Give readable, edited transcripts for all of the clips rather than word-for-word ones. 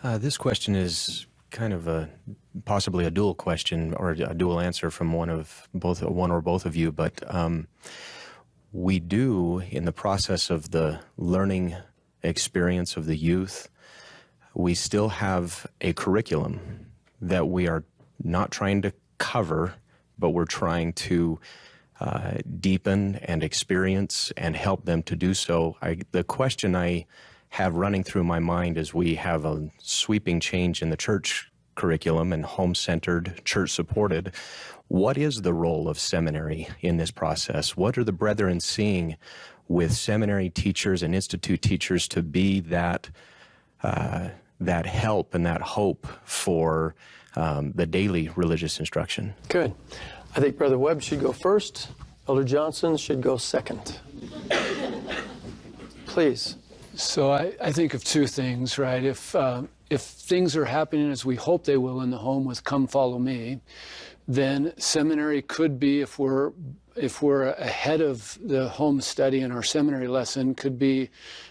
This question is kind of possibly a dual question or a dual answer from one or both of you, but we do, in the process of the learning experience of the youth, we still have a curriculum that we are not trying to cover, but we're trying to deepen and experience and help them to do so. The question I have running through my mind as we have a sweeping change in the church curriculum and home-centered, church-supported, what is the role of seminary in this process? What are the brethren seeing with seminary teachers and institute teachers to be that help and that hope for the daily religious instruction? Good. I think Brother Webb should go first. Elder Johnson should go second. Please. So I think of two things, right? If things are happening as we hope they will in the home with "Come Follow Me," then seminary could be, if we're ahead of the home study in our seminary lesson, could be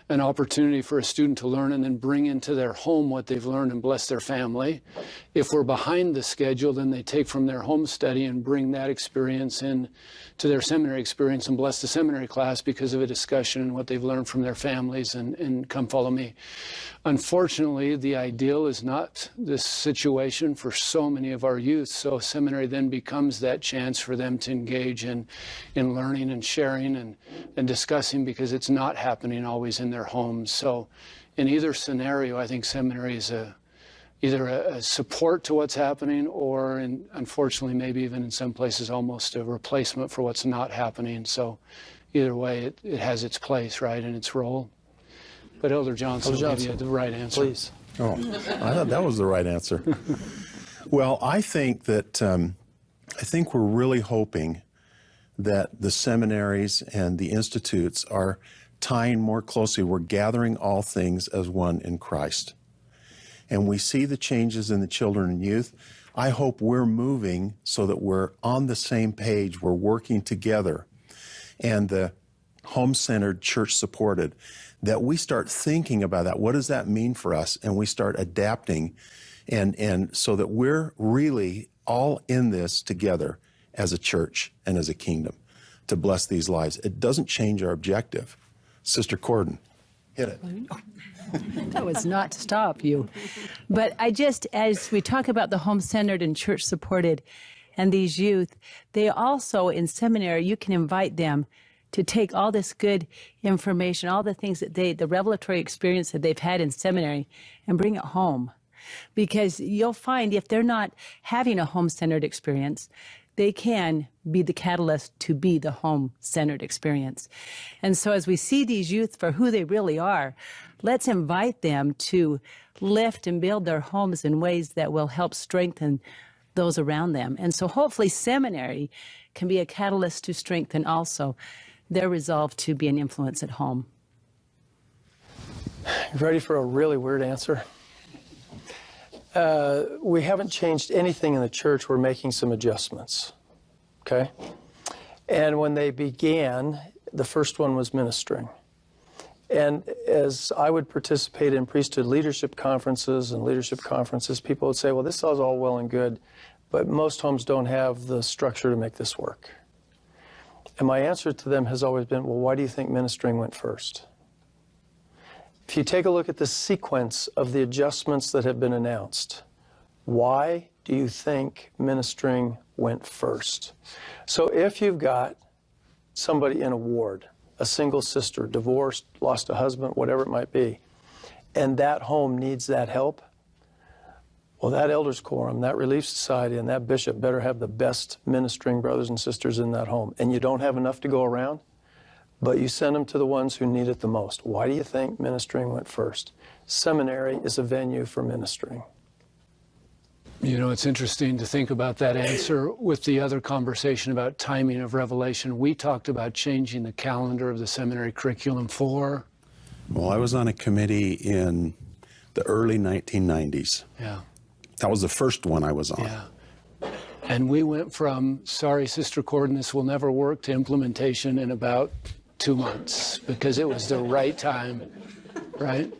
an opportunity for a student to learn and then bring into their home what they've learned and bless their family. If we're behind the schedule, then they take from their home study and bring that experience in to their seminary experience and bless the seminary class because of a discussion and what they've learned from their families and "Come Follow Me." Unfortunately, the ideal is not this situation for so many of our youth, so seminary then becomes that chance for them to engage in learning and sharing and discussing, because it's not happening always in their homes. So in either scenario, I think seminary is either a support to what's happening or, unfortunately, maybe even in some places almost a replacement for what's not happening. So either way, it has its place, right, and its role. But Elder Johnson will give you the right answer. Please. Oh, I thought that was the right answer. Well, I think that we're really hoping that the seminaries and the institutes are tying more closely. We're gathering all things as one in Christ. And we see the changes in the children and youth. I hope we're moving so that we're on the same page. We're working together. And the home-centered, church-supported, that we start thinking about that. What does that mean for us? And we start adapting, and so that we're really all in this together as a church and as a kingdom to bless these lives. It doesn't change our objective. Sister Corden, hit it. That was not to stop you. But as we talk about the home-centered and church-supported and these youth, they also, in seminary, you can invite them to take all this good information, all the things that the revelatory experience that they've had in seminary, and bring it home. Because you'll find if they're not having a home-centered experience, they can be the catalyst to be the home-centered experience. And so as we see these youth for who they really are, let's invite them to lift and build their homes in ways that will help strengthen those around them. And so hopefully seminary can be a catalyst to strengthen also their resolve to be an influence at home. You ready for a really weird answer? We haven't changed anything in the church. We're making some adjustments, okay? And when they began, the first one was ministering. And as I would participate in priesthood leadership conferences, people would say, well, this is all well and good, but most homes don't have the structure to make this work. And my answer to them has always been, well, why do you think ministering went first? If you take a look at the sequence of the adjustments that have been announced, why do you think ministering went first? So if you've got somebody in a ward, a single sister, divorced, lost a husband, whatever it might be, and that home needs that help, well, that elders quorum, that relief society, and that bishop better have the best ministering brothers and sisters in that home. And you don't have enough to go around, but you send them to the ones who need it the most. Why do you think ministering went first? Seminary is a venue for ministering. You know, it's interesting to think about that answer with the other conversation about timing of revelation. We talked about changing the calendar of the seminary curriculum for... Well, I was on a committee in the early 1990s. Yeah. That was the first one I was on. Yeah. And we went from, sorry, Sister Corden, this will never work, to implementation in about 2 months, because it was the right time, right?